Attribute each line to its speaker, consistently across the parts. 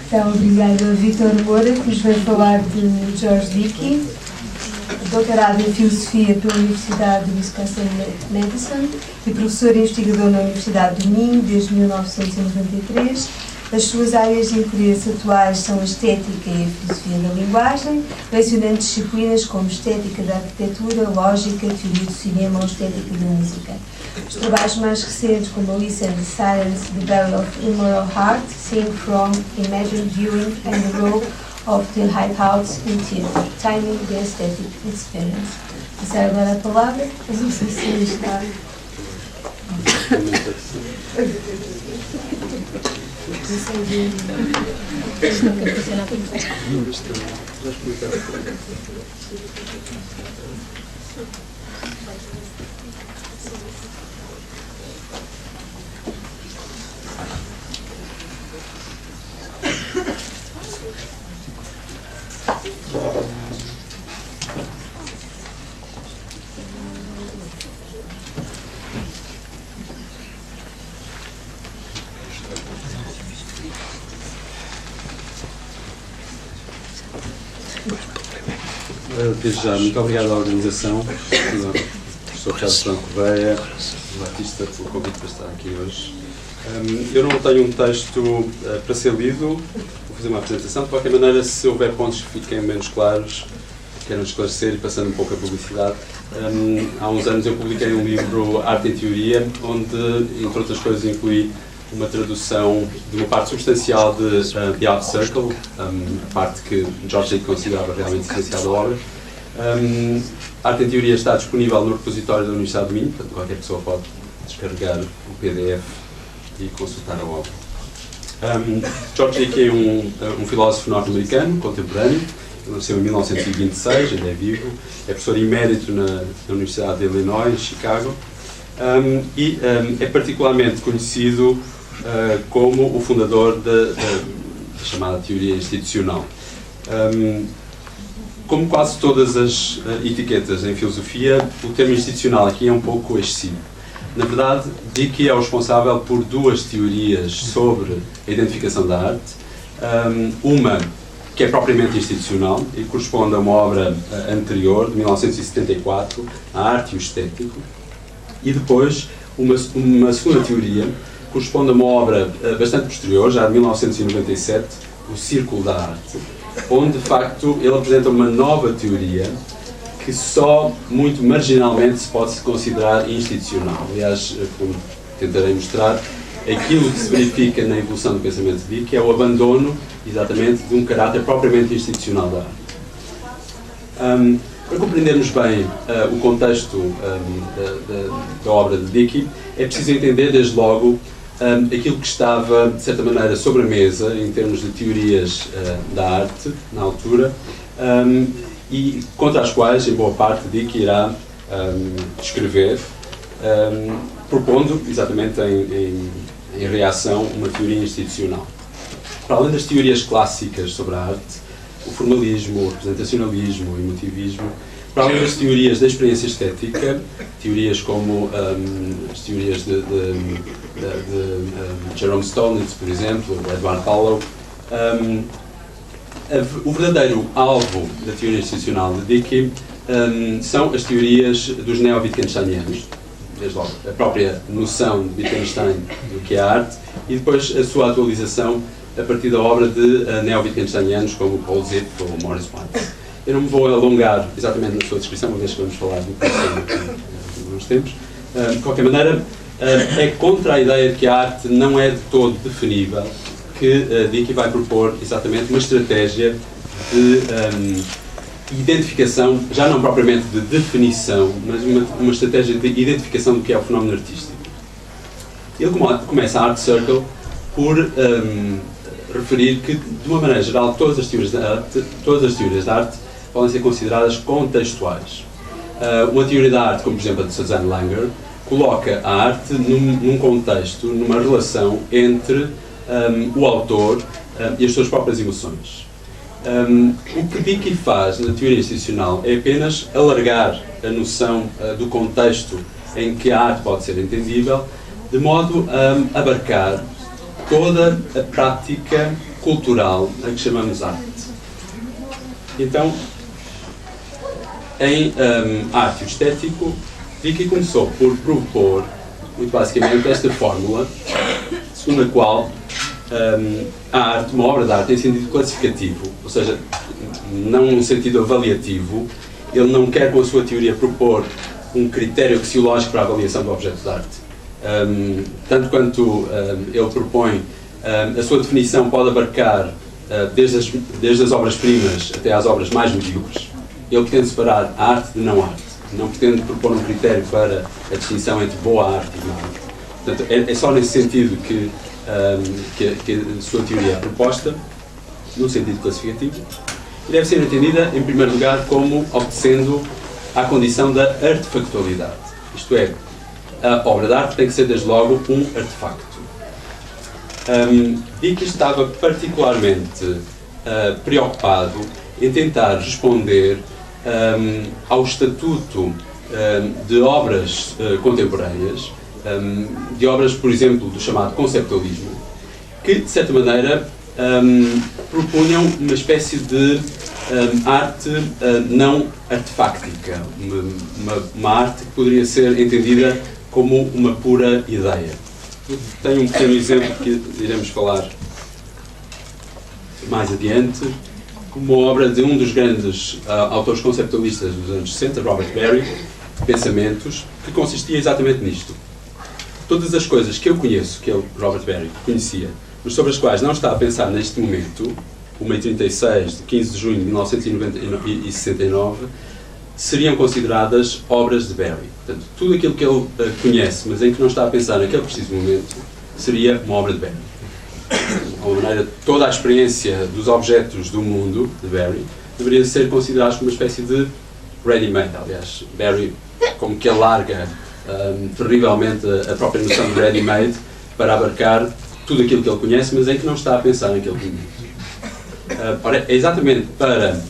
Speaker 1: Então, obrigado a Vítor Moura, que nos vai falar de George Dickey, doutorado em Filosofia pela Universidade de Wisconsin-Madison e professor e investigador na Universidade do Minho desde 1993. As suas áreas de interesse atuais são a estética e a filosofia da linguagem, lecionando disciplinas como estética da arquitetura, lógica, teoria do cinema ou estética da música. Os trabalhos mais recentes, como Alice and the Silence, The Battle of Immoral Heart, Seeing from Imagined Viewing, and the Role of the Hideouts in Theatre, Timing the Aesthetic Experience. Passar agora a palavra, mas não sei se está.
Speaker 2: Desde já, muito obrigado à organização, ao professor Ricardo Franco Correia, o artista, pelo convite para estar aqui hoje. Eu não tenho um texto para ser lido, vou fazer uma apresentação. De qualquer maneira, se houver pontos que fiquem menos claros, quero esclarecer e passando um pouco a publicidade. Há uns anos eu publiquei um livro, Arte em Teoria, onde, entre outras coisas, incluí uma tradução de uma parte substancial de The Art Circle, a parte que George Dickey considerava realmente essencial da obra. A Arte em Teoria está disponível no repositório da Universidade do Minho, portanto qualquer pessoa pode descarregar o PDF e consultar a obra. George Dickey é um filósofo norte-americano, contemporâneo. Ele nasceu em 1926, ainda é vivo. É professor emérito na Universidade de Illinois, em Chicago. E é particularmente conhecido como o fundador da chamada teoria institucional. Como quase todas as etiquetas em filosofia, o termo institucional aqui é um pouco excessivo. Na verdade, Dickey é o responsável por duas teorias sobre a identificação da arte. Uma que é propriamente institucional e corresponde a uma obra anterior, de 1974, A Arte e o Estético. E depois, uma segunda teoria, corresponde a uma obra bastante posterior, já de 1997, O Círculo da Arte, onde, de facto, ele apresenta uma nova teoria que só muito marginalmente se pode considerar institucional. Aliás, como tentarei mostrar, aquilo que se verifica na evolução do pensamento de Dickey é o abandono, exatamente, de um caráter propriamente institucional da arte. Para compreendermos bem o contexto da obra de Dickey, é preciso entender, desde logo, aquilo que estava, de certa maneira, sobre a mesa, em termos de teorias da arte, na altura, e contra as quais, em boa parte, Dickey irá escrever, propondo, exatamente, em reação, uma teoria institucional. Para além das teorias clássicas sobre a arte, o formalismo, o representacionalismo, o emotivismo, para além das teorias da experiência estética, teorias como as teorias de Jerome Stolnitz, por exemplo, Edward Hallowell, o verdadeiro alvo da teoria institucional de Dickey são as teorias dos neo-Wittgensteinianos, desde logo a própria noção de Wittgenstein do que é a arte e depois a sua atualização a partir da obra de neo-Wittgensteinianos como Paul Zipf ou Morris Watts. Eu não me vou alongar exatamente na sua descrição, uma vez que vamos falar do que nos tempos. De qualquer maneira, é contra a ideia de que a arte não é de todo definível que Dickey vai propor exatamente uma estratégia de identificação, já não propriamente de definição, mas uma estratégia de identificação do que é o fenómeno artístico. Ele começa a Art Circle por referir que, de uma maneira geral, todas as teorias da arte podem ser consideradas contextuais. Uma teoria da arte, como por exemplo a de Suzanne Langer, coloca a arte num contexto, numa relação entre o autor e as suas próprias emoções. O que Dickey faz na teoria institucional é apenas alargar a noção do contexto em que a arte pode ser entendível, de modo a abarcar toda a prática cultural a que chamamos arte. Então, em arte e o estético, Vicky começou por propor, muito basicamente, esta fórmula, segundo a qual a arte, uma obra de arte, tem sentido classificativo, ou seja, não num sentido avaliativo. Ele não quer, com a sua teoria, propor um critério axiológico para a avaliação do objeto de arte. Tanto quanto ele propõe, a sua definição pode abarcar desde as obras-primas até às obras mais medíocres. Ele pretende separar a arte de não arte. Não pretende propor um critério para a distinção entre boa arte e má arte. Portanto, é só nesse sentido que a sua teoria é proposta, num sentido classificativo, e deve ser entendida, em primeiro lugar, como obedecendo à condição da artefactualidade. Isto é, a obra de arte tem que ser, desde logo, um artefacto. Vicky estava particularmente preocupado em tentar responder ao estatuto de obras contemporâneas, de obras, por exemplo, do chamado conceptualismo, que, de certa maneira, propunham uma espécie de arte não artefáctica, uma arte que poderia ser entendida como uma pura ideia. Tenho um pequeno exemplo que iremos falar mais adiante, uma obra de um dos grandes autores conceptualistas dos anos 60, Robert Barry, Pensamentos, que consistia exatamente nisto. Todas as coisas que eu conheço, que Robert Barry conhecia, mas sobre as quais não está a pensar neste momento, 1h36, de 15 de junho de 1969, seriam consideradas obras de Barry. Portanto, tudo aquilo que ele conhece, mas em que não está a pensar naquele preciso momento, seria uma obra de Barry. De alguma maneira, toda a experiência dos objetos do mundo de Barry deveria ser considerada como uma espécie de ready-made. Aliás, Barry, como que alarga terrivelmente a própria noção de ready-made para abarcar tudo aquilo que ele conhece, mas em que não está a pensar naquele momento. Ora, é exatamente para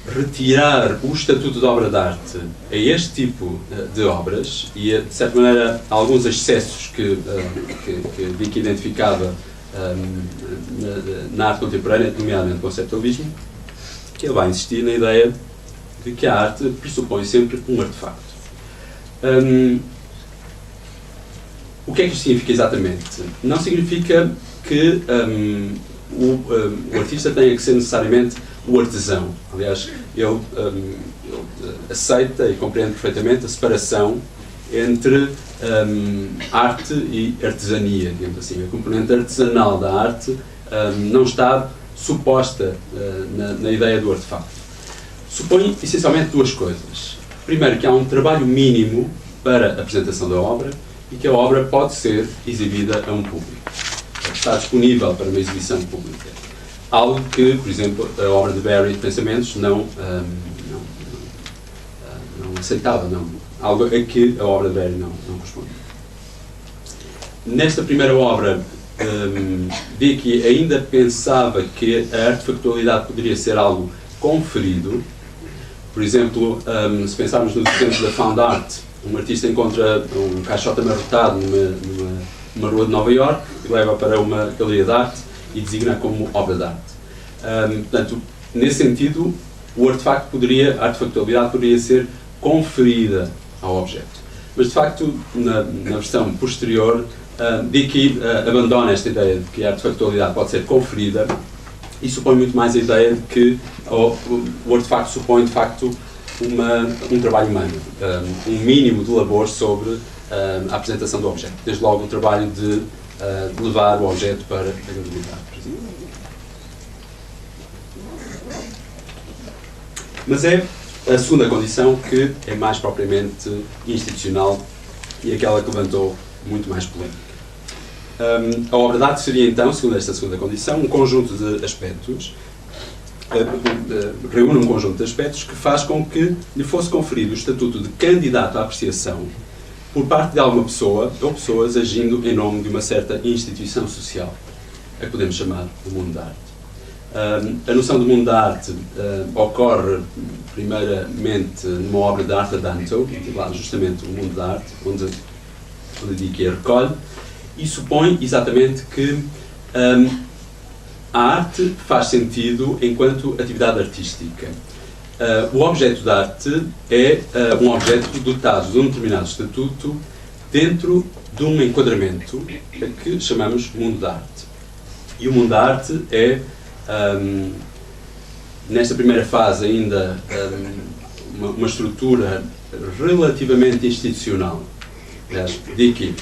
Speaker 2: retirar o estatuto de obra de arte a este tipo de obras e, de certa maneira, alguns excessos que Vicky identificava na arte contemporânea, nomeadamente o conceptualismo, que ele vai insistir na ideia de que a arte pressupõe sempre um artefacto. O que é que isto significa exatamente? Não significa que o artista tenha que ser necessariamente o artesão. Aliás, ele aceita e compreende perfeitamente a separação entre arte e artesania, digamos assim. A componente artesanal da arte não está suposta na ideia do artefacto. Supõe essencialmente duas coisas. Primeiro, que há um trabalho mínimo para a apresentação da obra e que a obra pode ser exibida a um público. Está disponível para uma exibição pública. Algo que, por exemplo, a obra de Barry de Pensamentos não aceitava, algo a que a obra de Barry não corresponde. Nesta primeira obra, Vicky ainda pensava que a artefactualidade poderia ser algo conferido. Por exemplo, se pensarmos no exemplo da Found Art, um artista encontra um caixote amarrotado numa rua de Nova Iorque e leva para uma galeria de arte e designa como obra de arte. Portanto, nesse sentido, a artefactualidade poderia ser conferida ao objeto. Mas, de facto, na versão posterior, Vicky abandona esta ideia de que a artefactualidade pode ser conferida e supõe muito mais a ideia de que o artefacto supõe, de facto, um trabalho humano, um mínimo de labor sobre a apresentação do objeto. Desde logo o trabalho de levar o objeto para a galeria, por exemplo. Mas é a segunda condição que é mais propriamente institucional e aquela que levantou muito mais polémica. A obra de arte seria então, segundo esta segunda condição, um conjunto de aspectos, reúne um conjunto de aspectos que faz com que lhe fosse conferido o estatuto de candidato à apreciação por parte de alguma pessoa ou pessoas agindo em nome de uma certa instituição social, a que podemos chamar o mundo da arte. A noção do mundo da arte ocorre primeiramente numa obra de Arthur Danto, intitulada justamente O Mundo da Arte, onde Vicky a recolhe, e supõe exatamente que a arte faz sentido enquanto atividade artística. O objeto de arte é um objeto dotado de um determinado estatuto dentro de um enquadramento que chamamos mundo da arte. E o mundo da arte é, nesta primeira fase ainda, uma estrutura relativamente institucional. Aliás, Dickey,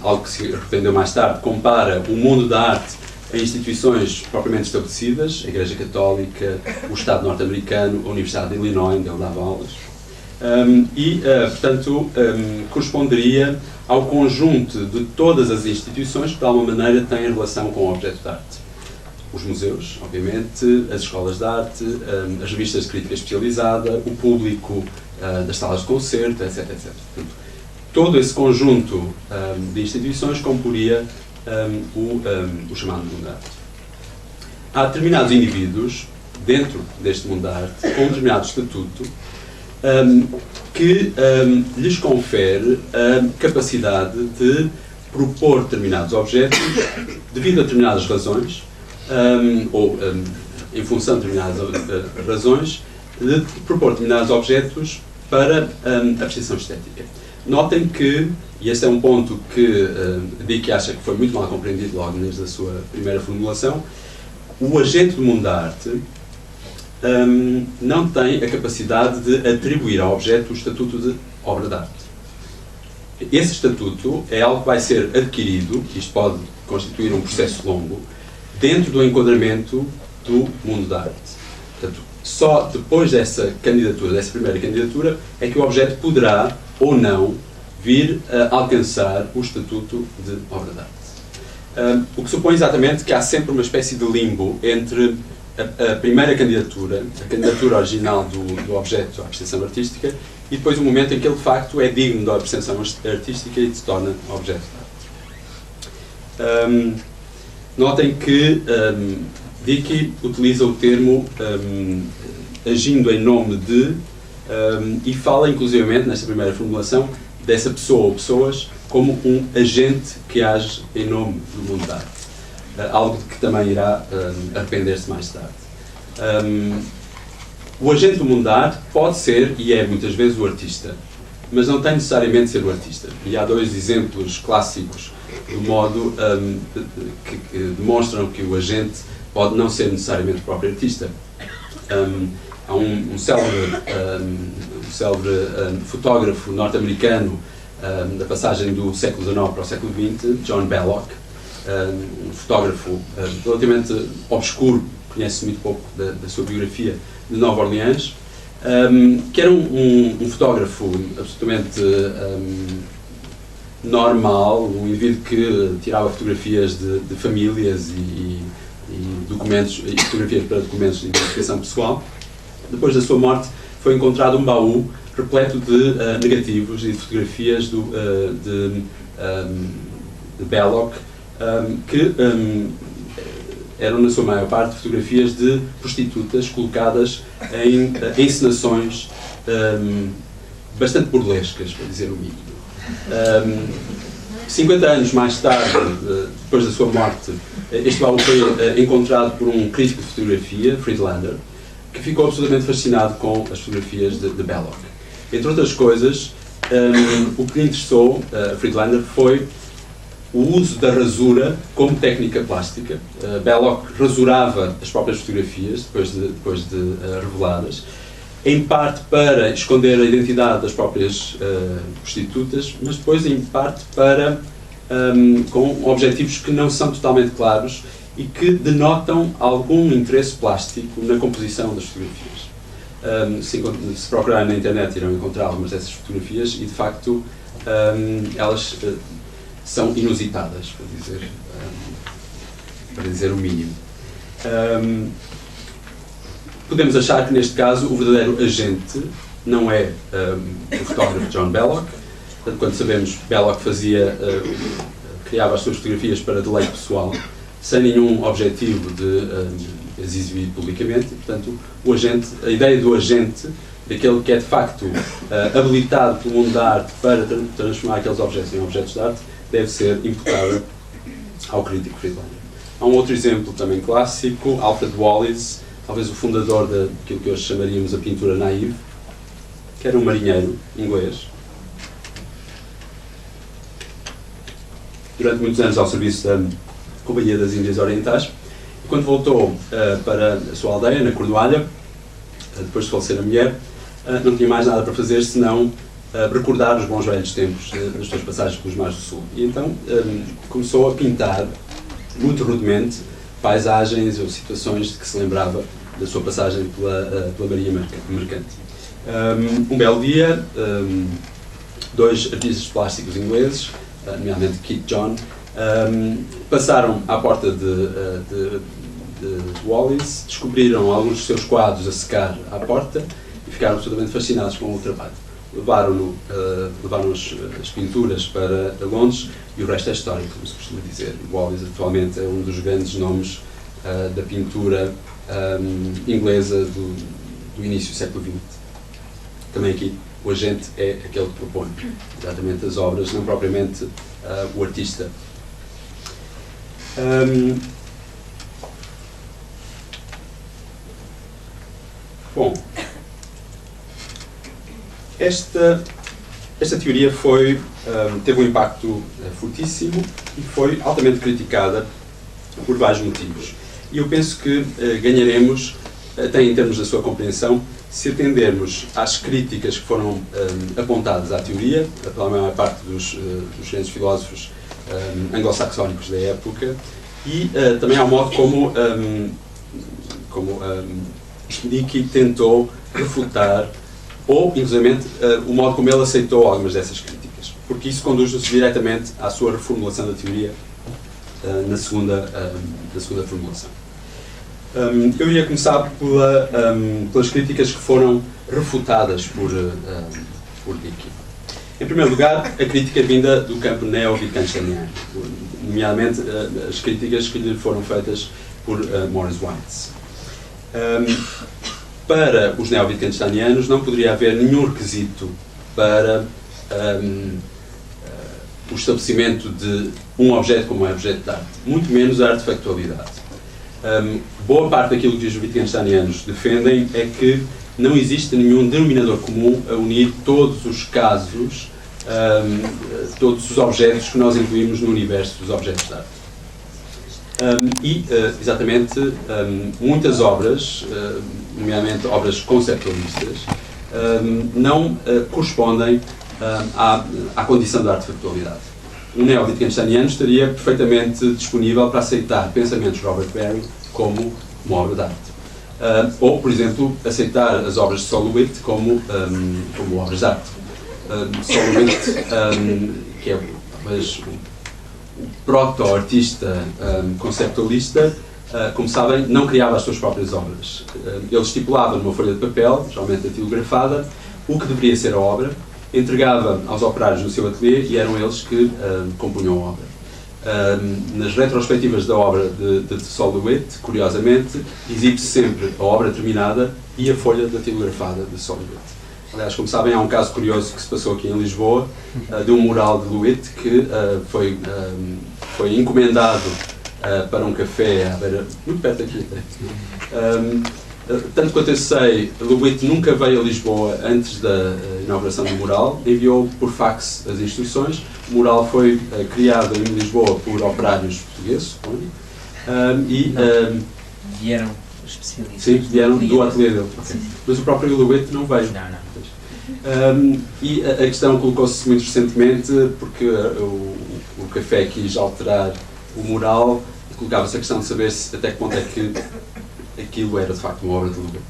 Speaker 2: algo que se repreendeu mais tarde, compara o mundo da arte a instituições propriamente estabelecidas, a Igreja Católica, o Estado norte-americano, a Universidade de Illinois, onde ele dava aulas, portanto, corresponderia ao conjunto de todas as instituições que, de alguma maneira, têm relação com o objeto de arte. Os museus, obviamente, as escolas de arte, as revistas de crítica especializada, o público das salas de concerto, etc. etc. Portanto, todo esse conjunto de instituições comporia o chamado mundo da arte. Há determinados indivíduos, dentro deste mundo da arte, com um determinado estatuto, que lhes confere a capacidade de propor determinados objetos devido a determinadas razões, ou em função de determinadas razões, de propor determinados objetos para a apreciação estética. Notem que, e este é um ponto que Dickey acha que foi muito mal compreendido logo desde a sua primeira formulação, o agente do mundo da arte não tem a capacidade de atribuir ao objeto o estatuto de obra de arte. Esse estatuto é algo que vai ser adquirido, isto pode constituir um processo longo, dentro do enquadramento do mundo da arte. Portanto, só depois dessa candidatura, dessa primeira candidatura, é que o objeto poderá ou não vir a alcançar o estatuto de obra de arte. O que supõe exatamente que há sempre uma espécie de limbo entre a primeira candidatura, a candidatura original do objeto à apreciação artística, e depois o momento em que ele de facto é digno da apreciação artística e se torna objeto de arte. Notem que Dickey utiliza o termo agindo em nome de, e fala inclusivamente, nesta primeira formulação, dessa pessoa ou pessoas como um agente que age em nome do mundo da arte. Algo de que também irá arrepender-se mais tarde. O agente do mundo da arte pode ser, e é muitas vezes, o artista, mas não tem necessariamente de ser o artista. E há dois exemplos clássicos do modo que demonstram que o agente pode não ser necessariamente o próprio artista. Há um célebre fotógrafo norte-americano da passagem do século XIX para o século XX, John Belloc, um fotógrafo relativamente obscuro, conhece muito pouco da sua biografia, de Nova Orleans, que era um fotógrafo absolutamente normal, um indivíduo que tirava fotografias de famílias e documentos, e fotografias para documentos de identificação pessoal. Depois da sua morte foi encontrado um baú repleto de negativos e de fotografias de Belloc, que eram na sua maior parte fotografias de prostitutas colocadas em encenações bastante burlescas, para dizer o mínimo. 50 anos mais tarde, depois da sua morte, este baú foi encontrado por um crítico de fotografia, Friedlander, que ficou absolutamente fascinado com as fotografias de Belloc. Entre outras coisas, o que lhe interessou a Friedlander foi o uso da rasura como técnica plástica. Belloc rasurava as próprias fotografias depois de reveladas, em parte para esconder a identidade das próprias prostitutas, mas depois em parte para com objetivos que não são totalmente claros e que denotam algum interesse plástico na composição das fotografias. Se procurarem na internet irão encontrar algumas dessas fotografias e de facto elas são inusitadas, para dizer o mínimo. Podemos achar que neste caso o verdadeiro agente não é o fotógrafo John Belloc. Portanto, quando sabemos, Belloc criava as suas fotografias para deleite pessoal, sem nenhum objetivo de as exibir publicamente. Portanto, a ideia do agente, daquele que é de facto habilitado pelo mundo da arte para transformar aqueles objetos em objetos de arte, deve ser imputada ao crítico Friedlander. Há um outro exemplo também clássico, Alfred Wallace, talvez o fundador daquilo que hoje chamaríamos a pintura naïve, que era um marinheiro inglês. Durante muitos anos ao serviço da Companhia das Índias Orientais. E quando voltou para a sua aldeia, na Cornualha, depois de falecer a mulher, não tinha mais nada para fazer senão recordar os bons velhos tempos das suas passagens pelos mares do sul. E então começou a pintar, muito rudemente, paisagens ou situações de que se lembrava da sua passagem pela marinha mercante. Um belo dia, dois artistas plásticos ingleses, nomeadamente Keith John, passaram à porta de Wallace, descobriram alguns dos seus quadros a secar à porta e ficaram absolutamente fascinados com o trabalho. Levaram as pinturas para Londres e o resto é história, como se costuma dizer. Wallace atualmente é um dos grandes nomes da pintura inglesa do início do século XX. Também aqui o agente é aquele que propõe exatamente as obras, não propriamente o artista. Bom, esta teoria teve um impacto fortíssimo e foi altamente criticada por vários motivos. E eu penso que ganharemos, até em termos da sua compreensão, se atendermos às críticas que foram apontadas à teoria, pela maior parte dos grandes filósofos anglo-saxónicos da época, e também ao modo como Dickey tentou refutar, ou, inclusive, o modo como ele aceitou algumas dessas críticas, porque isso conduz-nos diretamente à sua reformulação da teoria na segunda formulação. Eu iria começar pelas críticas que foram refutadas por Dickey. Em primeiro lugar, a crítica vinda do campo neo-wittgensteiniano, nomeadamente as críticas que lhe foram feitas por Morris Weitz. Para os neo-wittgensteinianos não poderia haver nenhum requisito para o estabelecimento de um objeto como é objeto de arte, muito menos a artefactualidade. Boa parte daquilo que os wittgensteinianos defendem é que não existe nenhum denominador comum a unir todos os casos, todos os objetos que nós incluímos no universo dos objetos de arte. Exatamente, muitas obras, nomeadamente obras conceptualistas, não correspondem à condição da artefactualidade. Um neo-wittgensteiniano estaria perfeitamente disponível para aceitar pensamentos de Robert Barry como uma obra de arte. Ou, por exemplo, aceitar as obras de Solowit como obras de arte. Solowit, que é talvez o proto-artista conceptualista, como sabem, não criava as suas próprias obras. Ele estipulava numa folha de papel, geralmente datilografada, o que deveria ser a obra, entregava aos operários no seu ateliê e eram eles que compunham a obra. Nas retrospectivas da obra de Solowit, curiosamente, exibe-se sempre a obra terminada e a folha datilografada de Solowit. Aliás, como sabem, há um caso curioso que se passou aqui em Lisboa, de um mural de Lewitt que foi encomendado para um café à beira, muito perto daqui até. Tanto quanto eu sei, Lewitt nunca veio a Lisboa antes da inauguração do mural, enviou por fax as instruções. O mural foi criado em Lisboa por operários portugueses,
Speaker 3: vieram especialistas.
Speaker 2: Sim, vieram do ateliê dele. Okay. Mas o próprio Lewitt não veio. E a questão colocou-se muito recentemente porque o café quis alterar o mural e colocava-se a questão de saber até que ponto é que aquilo era de facto uma obra de Lewitt.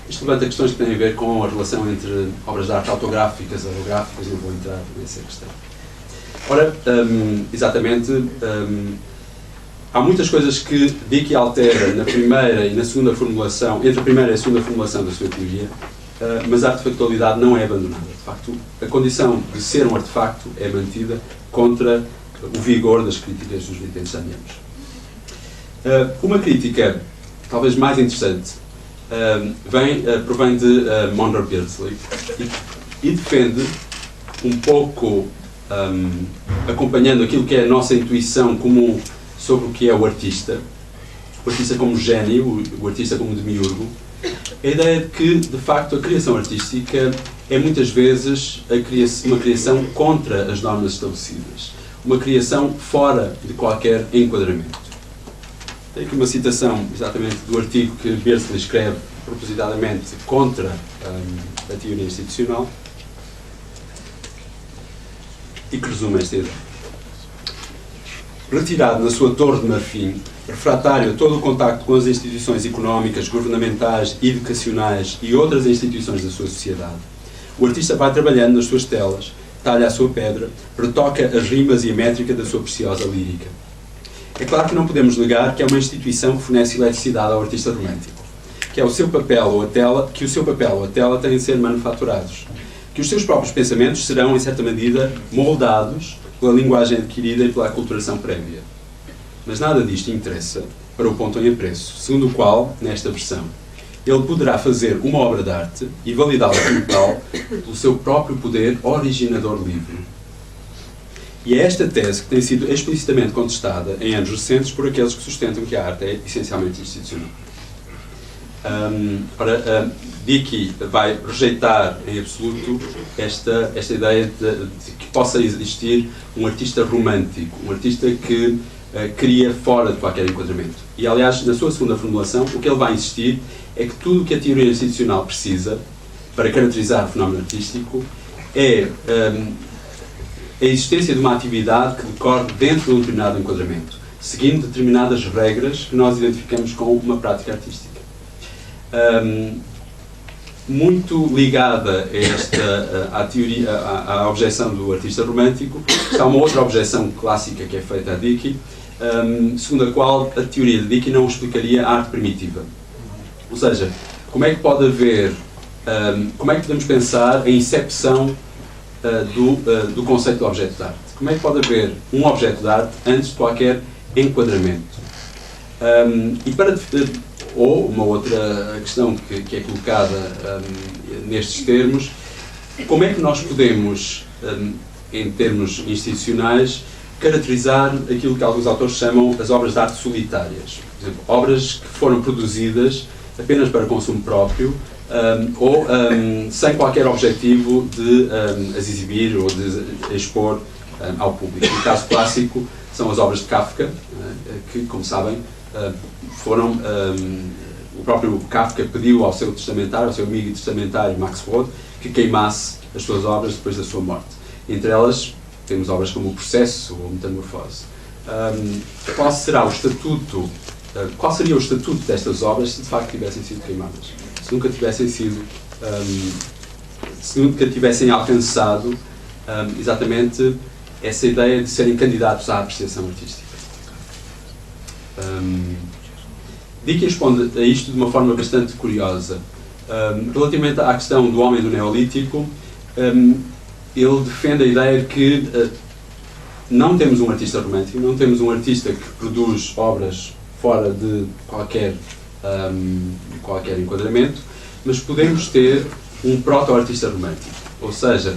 Speaker 2: Isto levanta questões que têm a ver com a relação entre obras de arte autográficas e holográficas, não vou entrar nessa questão. Ora, exatamente, há muitas coisas que Dickey altera na primeira e na segunda formulação, entre a primeira e a segunda formulação da sua teoria, mas a artefactualidade não é abandonada. De facto, a condição de ser um artefacto é mantida contra o vigor das críticas dos wittgensteinianos. Uma crítica talvez mais interessante provém de Monroe Beardsley e defende um pouco acompanhando aquilo que é a nossa intuição comum sobre o que é o artista como gênio, o artista como demiurgo, a ideia de que, de facto, a criação artística é muitas vezes uma criação contra as normas estabelecidas, uma criação fora de qualquer enquadramento. Tem aqui uma citação, exatamente, do artigo que Beardsley escreve propositadamente contra a teoria institucional e que resume esta ideia. Retirado na sua torre de marfim, refratário a todo o contacto com as instituições económicas, governamentais, educacionais e outras instituições da sua sociedade, o artista vai trabalhando nas suas telas, talha a sua pedra, retoca as rimas e a métrica da sua preciosa lírica. É claro que não podemos negar que é uma instituição que fornece eletricidade ao artista romântico, que o seu papel ou a tela têm de ser manufaturados, que os seus próprios pensamentos serão, em certa medida, moldados pela linguagem adquirida e pela aculturação prévia. Mas nada disto interessa para o ponto em apreço, segundo o qual, nesta versão, ele poderá fazer uma obra de arte e validá-la como tal pelo seu próprio poder originador livre. E é esta tese que tem sido explicitamente contestada em anos recentes por aqueles que sustentam que a arte é essencialmente institucional. Dickey vai rejeitar em absoluto esta ideia de que possa existir um artista romântico, um artista que cria fora de qualquer enquadramento. E, aliás, na sua segunda formulação, o que ele vai insistir é que tudo o que a teoria institucional precisa para caracterizar o fenómeno artístico é a existência de uma atividade que decorre dentro de um determinado enquadramento, seguindo determinadas regras que nós identificamos com uma prática artística. Muito ligada à teoria, à objeção do artista romântico, está uma outra objeção clássica que é feita a Dickey, segundo a qual a teoria de Dickey não explicaria a arte primitiva. Ou seja, como é que pode haver, como é que podemos pensar a incepção do conceito de objeto de arte? Como é que pode haver um objeto de arte antes de qualquer enquadramento? Ou uma outra questão que é colocada nestes termos, como é que nós podemos, em termos institucionais, caracterizar aquilo que alguns autores chamam as obras de arte solitárias? Por exemplo, obras que foram produzidas apenas para consumo próprio ou sem qualquer objetivo de as exibir ou de expor ao público. O caso clássico são as obras de Kafka, que, como sabem, foram, o próprio Kafka pediu ao seu testamentário, ao seu amigo e testamentário Max Brod, que queimasse as suas obras depois da sua morte. Entre elas temos obras como O Processo ou Metamorfose. Qual seria o estatuto destas obras se de facto tivessem sido queimadas? Se nunca tivessem alcançado exatamente essa ideia de serem candidatos à apreciação artística. Dickey responde a isto de uma forma bastante curiosa. Relativamente à questão do homem do Neolítico, ele defende a ideia de que não temos um artista romântico, não temos um artista que produz obras fora de qualquer enquadramento, mas podemos ter um proto-artista romântico. Ou seja,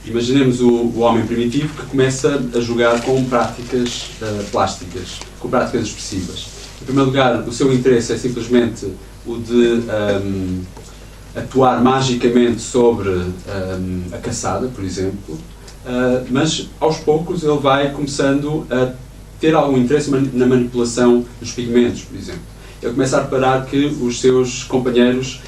Speaker 2: imaginemos o homem primitivo que começa a jogar com práticas plásticas, com práticas expressivas. Em primeiro lugar, o seu interesse é simplesmente o de atuar magicamente sobre a caçada, por exemplo, mas aos poucos ele vai começando a ter algum interesse na manipulação dos pigmentos, por exemplo. Ele começa a reparar que os seus companheiros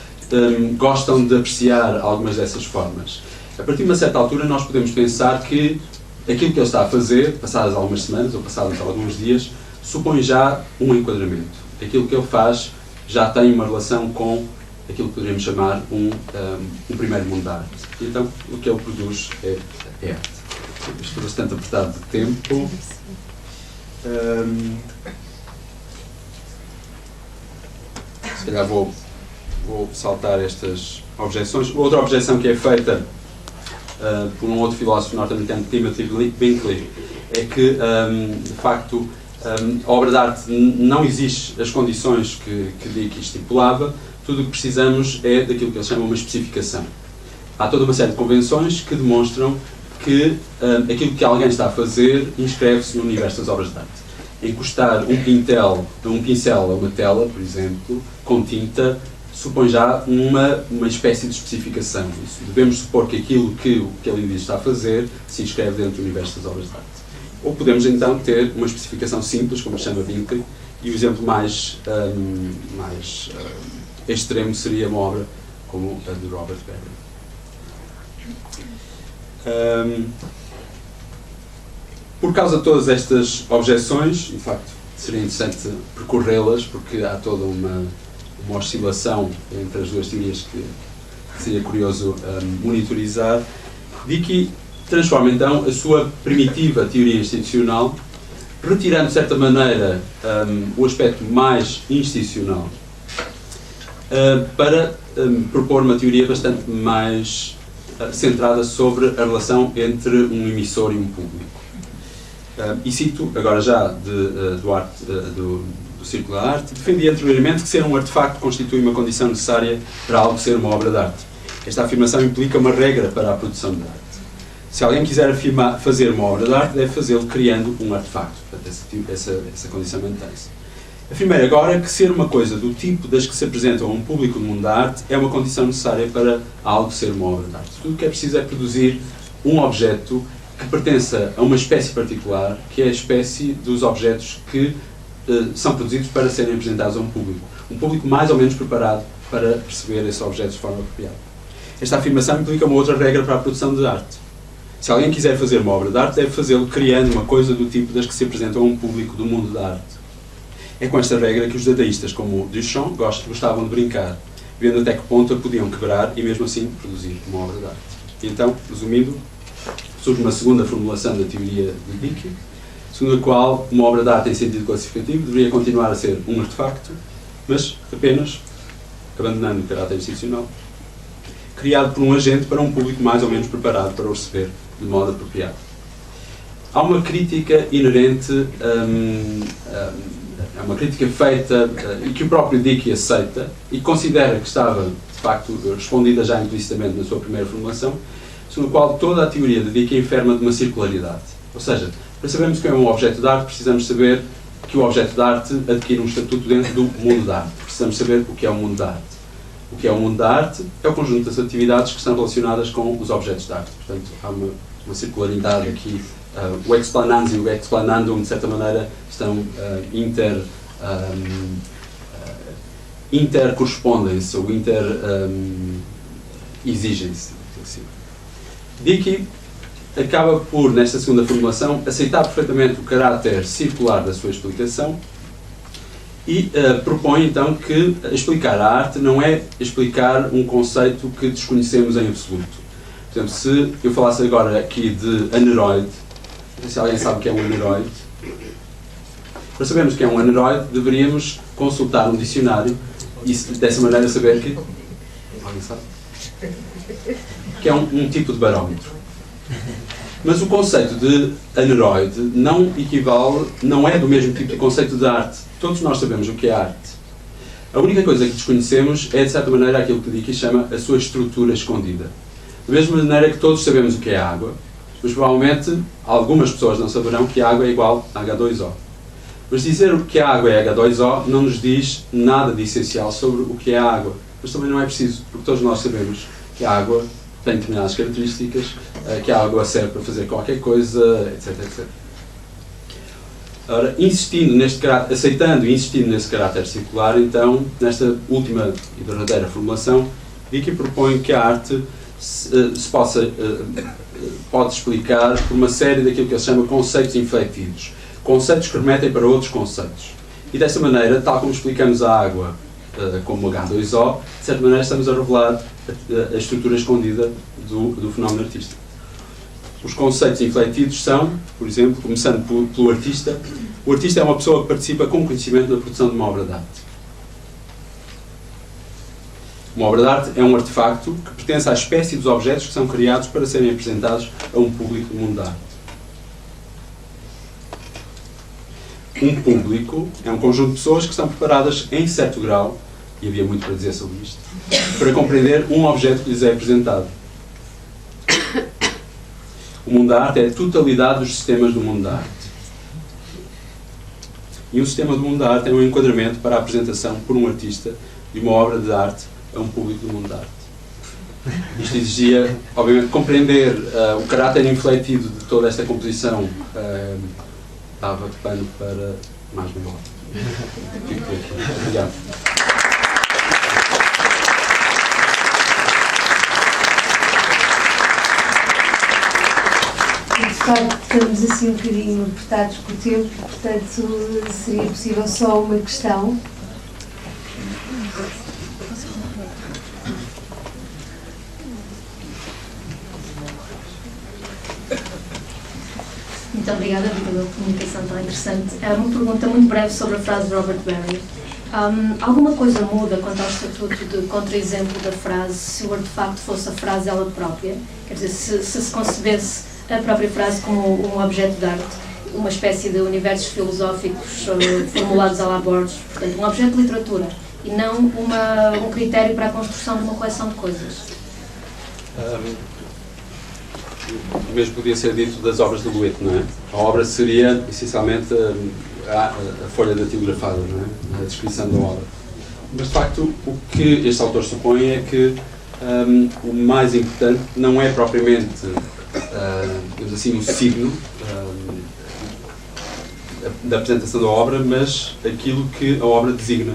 Speaker 2: gostam de apreciar algumas dessas formas. A partir de uma certa altura nós podemos pensar que aquilo que ele está a fazer, passadas algumas semanas ou passados alguns dias, supõe já um enquadramento. Aquilo que ele faz já tem uma relação com aquilo que poderíamos chamar um primeiro mundo da arte. Então, o que ele produz é arte. Estou bastante apertado de tempo. Se calhar vou saltar estas objeções. Outra objeção que é feita por um outro filósofo norte-americano, Timothy Binkley, é que, de facto, a obra de arte não exige as condições que Dickey estipulava. Tudo o que precisamos é daquilo que eles chamam uma especificação. Há toda uma série de convenções que demonstram que aquilo que alguém está a fazer inscreve-se no universo das obras de arte. Encostar um pincel a uma tela, por exemplo, com tinta, supõe já uma espécie de especificação. Isso, devemos supor que aquilo que aquele indivíduo está a fazer se inscreve dentro do universo das obras de arte. Ou podemos então ter uma especificação simples, como se chama Vinkley, e o exemplo mais extremo seria uma obra como a de Robert Barry. Por causa de todas estas objeções, de facto, seria interessante percorrê-las, porque há toda uma oscilação entre as duas teorias que seria curioso monitorizar. Dickey transforma então a sua primitiva teoria institucional, retirando de certa maneira o aspecto mais institucional, para propor uma teoria bastante mais centrada sobre a relação entre um emissor e um público. E cito agora já do Círculo da Arte: defendia anteriormente que ser um artefacto constitui uma condição necessária para algo ser uma obra de arte. Esta afirmação implica uma regra para a produção de arte. Se alguém quiser fazer uma obra de arte, deve fazê-lo criando um artefacto. Portanto, essa condição mantém-se. Afirmei agora que ser uma coisa do tipo das que se apresentam a um público do mundo da arte é uma condição necessária para algo ser uma obra de arte. Tudo o que é preciso é produzir um objeto que pertença a uma espécie particular, que é a espécie dos objetos que são produzidos para serem apresentados a um público mais ou menos preparado para perceber esse objeto de forma apropriada. Esta afirmação implica uma outra regra para a produção de arte. Se alguém quiser fazer uma obra de arte, deve fazê-lo criando uma coisa do tipo das que se apresentam a um público do mundo da arte. É com esta regra que os dadaístas, como Duchamp, gostavam de brincar, vendo até que ponto a podiam quebrar e mesmo assim produzir uma obra de arte. E então, resumindo, surge uma segunda formulação da teoria de Dickey, segundo a qual uma obra de arte em sentido classificativo deveria continuar a ser um artefacto, mas apenas, abandonando o caráter institucional, criado por um agente para um público mais ou menos preparado para o receber de modo apropriado. Há uma crítica inerente, é uma crítica feita e que o próprio Dickey aceita e considera que estava, de facto, respondida já implicitamente na sua primeira formulação, segundo a qual toda a teoria de Dickey enferma de uma circularidade. Ou seja, para sabermos o que é um objeto de arte, precisamos saber que o objeto de arte adquire um estatuto dentro do mundo da arte. Precisamos saber o que é o mundo da arte. O que é o mundo da arte é o conjunto das atividades que estão relacionadas com os objetos de arte. Portanto, há uma circularidade aqui. O explanans e o explanandum, de certa maneira, estão intercorrespondem-se ou exigem-se. Dickey acaba por, nesta segunda formulação, aceitar perfeitamente o caráter circular da sua explicação e propõe, então, que explicar a arte não é explicar um conceito que desconhecemos em absoluto. Por exemplo, se eu falasse agora aqui de aneroide, não sei se alguém sabe o que é um aneroide. Para sabermos o que é um aneroide, deveríamos consultar um dicionário e, dessa maneira, saber que... Alguém sabe? Que é um tipo de barómetro. Mas o conceito de aneroide não equivale, não é do mesmo tipo de conceito de arte. Todos nós sabemos o que é arte. A única coisa que desconhecemos é, de certa maneira, aquilo que Dickey chama a sua estrutura escondida. Da mesma maneira que todos sabemos o que é água, mas provavelmente algumas pessoas não saberão que a água é igual a H2O. Mas dizer o que a água é H2O não nos diz nada de essencial sobre o que é a água. Mas também não é preciso, porque todos nós sabemos que a água tem determinadas características, que a água serve para fazer qualquer coisa, etc, etc. Ora, aceitando e insistindo nesse caráter circular, então, nesta última e verdadeira formulação, Dickey propõe que a arte pode explicar por uma série daquilo que ele chama conceitos infletidos. Conceitos que remetem para outros conceitos. E dessa maneira, tal como explicamos a água como H2O, de certa maneira estamos a revelar a estrutura escondida do fenómeno artístico. Os conceitos infletidos são, por exemplo, começando pelo artista, o artista é uma pessoa que participa com conhecimento na produção de uma obra de arte. Uma obra de arte é um artefacto que pertence à espécie dos objetos que são criados para serem apresentados a um público do mundo da arte. Um público é um conjunto de pessoas que estão preparadas em certo grau, e havia muito para dizer sobre isto, para compreender um objeto que lhes é apresentado. mundo da arte é a totalidade dos sistemas do mundo da arte. E um sistema do mundo da arte é um enquadramento para a apresentação por um artista de uma obra de arte a um público do mundo da arte. Isto exigia, obviamente, compreender o caráter infletido de toda esta composição. Dava pano para mais meia hora. Fico por aqui. Obrigado.
Speaker 1: De facto, estamos assim um bocadinho apertados com o tempo, portanto, seria possível só uma questão.
Speaker 4: Muito obrigada pela comunicação tão interessante. É uma pergunta muito breve sobre a frase de Robert Barry. Alguma coisa muda quanto ao estatuto de contra-exemplo da frase se o artefacto fosse a frase ela própria? Quer dizer, se concebesse a própria frase como um objeto de arte, uma espécie de universos filosóficos formulados à la Borges, portanto, um objeto de literatura, e não um critério para a construção de uma coleção de coisas.
Speaker 2: O mesmo podia ser dito das obras de Louet, não é? A obra seria, essencialmente, a folha datilografada, não é? A descrição da obra. Mas, de facto, o que este autor supõe é que o mais importante não é propriamente, digamos assim, o signo da apresentação da obra, mas aquilo que a obra designa.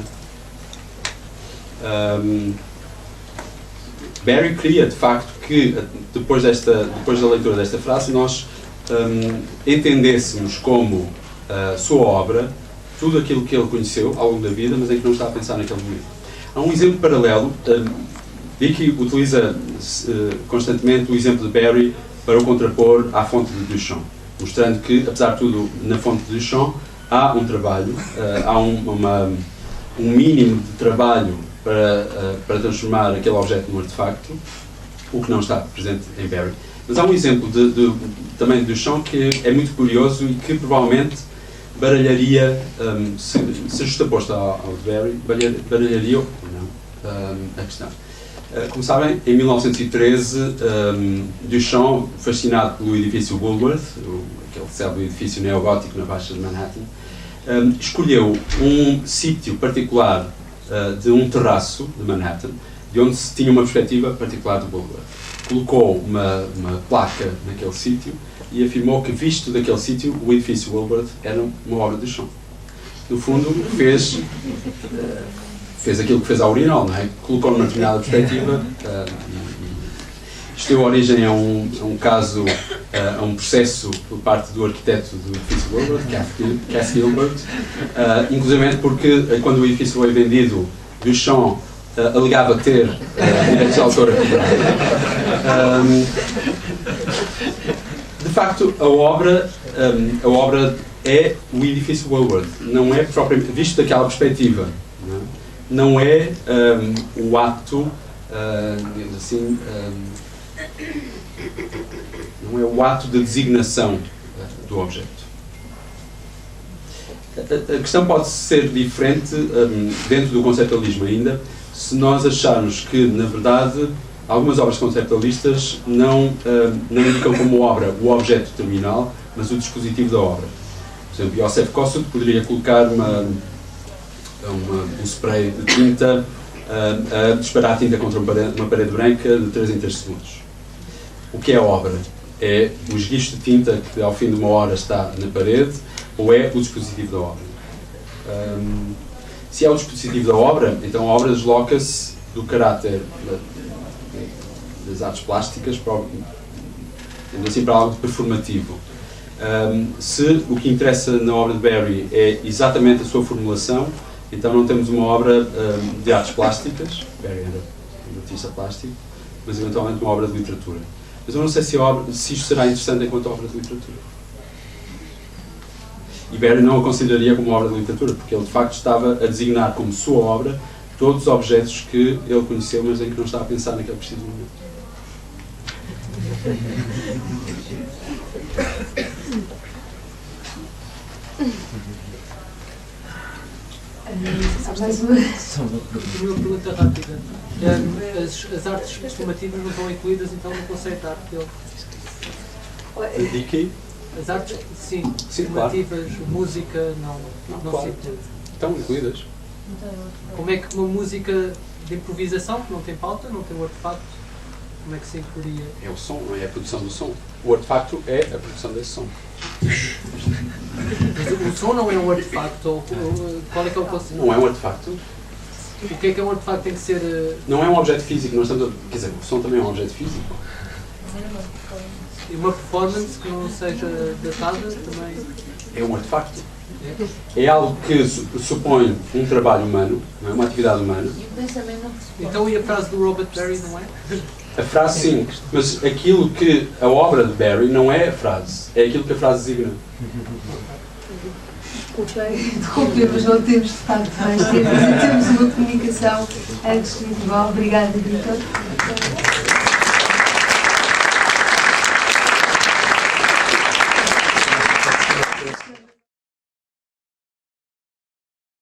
Speaker 2: Barry queria, de facto, que depois da leitura desta frase nós entendêssemos como sua obra tudo aquilo que ele conheceu ao longo da vida, mas em que não está a pensar naquele momento. Há um exemplo paralelo. Dickey utiliza constantemente o exemplo de Barry para o contrapor à fonte de Duchamp, mostrando que, apesar de tudo, na fonte de Duchamp há um trabalho, há um mínimo de trabalho para transformar aquele objeto num artefacto, o que não está presente em Barry. Mas há um exemplo também de Duchamp que é muito curioso e que provavelmente baralharia, se justaposto ao de Barry, baralharia ou não a questão. Como sabem, em 1913, Duchamp, fascinado pelo edifício Woolworth, aquele célebre edifício neogótico na Baixa de Manhattan, escolheu um sítio particular de um terraço de Manhattan, de onde se tinha uma perspectiva particular do Woolworth. Colocou uma placa naquele sítio e afirmou que, visto daquele sítio, o edifício Woolworth era uma obra de Duchamp. No fundo, fez aquilo que fez ao urinol, não é? Colocou numa determinada perspectiva. Isto deu origem a um caso, a um processo por parte do arquiteto do edifício Woolworth, Cass Gilbert, inclusive porque quando o edifício foi vendido, Duchamp alegava ter direitos de autor a cobrar. De facto, a obra é o edifício Woolworth, não é propriamente, visto daquela perspectiva, não é o ato, digamos assim, não é o ato de designação do objeto. A questão pode ser diferente dentro do conceptualismo ainda, se nós acharmos que, na verdade, algumas obras conceptualistas não indicam como obra o objeto terminal, mas o dispositivo da obra. Por exemplo, Joseph Kosuth poderia colocar um spray de tinta a disparar a tinta contra uma parede branca de 3 em 3 segundos. O que é a obra? É o esguicho de tinta que ao fim de uma hora está na parede, ou é o dispositivo da obra? Se é o dispositivo da obra, então a obra desloca-se do caráter das artes plásticas para algo performativo. Se o que interessa na obra de Barry é exatamente a sua formulação, então não temos uma obra de artes plásticas, Barry era um artista plástico, mas eventualmente uma obra de literatura. Mas eu não sei se isto será interessante enquanto obra de literatura. E Barry não a consideraria como obra de literatura, porque ele de facto estava a designar como sua obra todos os objetos que ele conheceu, mas em que não estava a pensar naquele preciso momento.
Speaker 3: Só uma
Speaker 5: pergunta rápida. As artes performativas não estão incluídas então no conceito de arte dele?
Speaker 2: Dicky?
Speaker 5: As artes, sim,
Speaker 2: Sim, claro.
Speaker 5: formativas, música, não
Speaker 2: claro.
Speaker 5: se inclui.
Speaker 2: Estão incluídas.
Speaker 5: Como é que uma música de improvisação, que não tem pauta, não tem um artefacto, como é que se incluiria?
Speaker 2: É o som, não é a produção do som. O artefacto é a produção desse som.
Speaker 5: Mas o som não é um artefacto, ou qual é que é o conceito?
Speaker 2: Não é um artefacto.
Speaker 5: O que é um artefacto? Tem que ser...
Speaker 2: Não é um objeto físico. Nós estamos quer dizer, o som também é um objeto físico.
Speaker 5: E uma performance que não seja datada também...
Speaker 2: É um artefacto. É algo que supõe um trabalho humano, não é? Uma atividade humana.
Speaker 5: Então, e a frase do Robert Barry não é?
Speaker 2: A frase sim, mas aquilo que a obra de Barry não é a frase, é aquilo que a frase designa.
Speaker 1: Desculpe, mas não temos de facto mais tempo. Mas temos uma comunicação antes do intervalo. Obrigada, Vitor.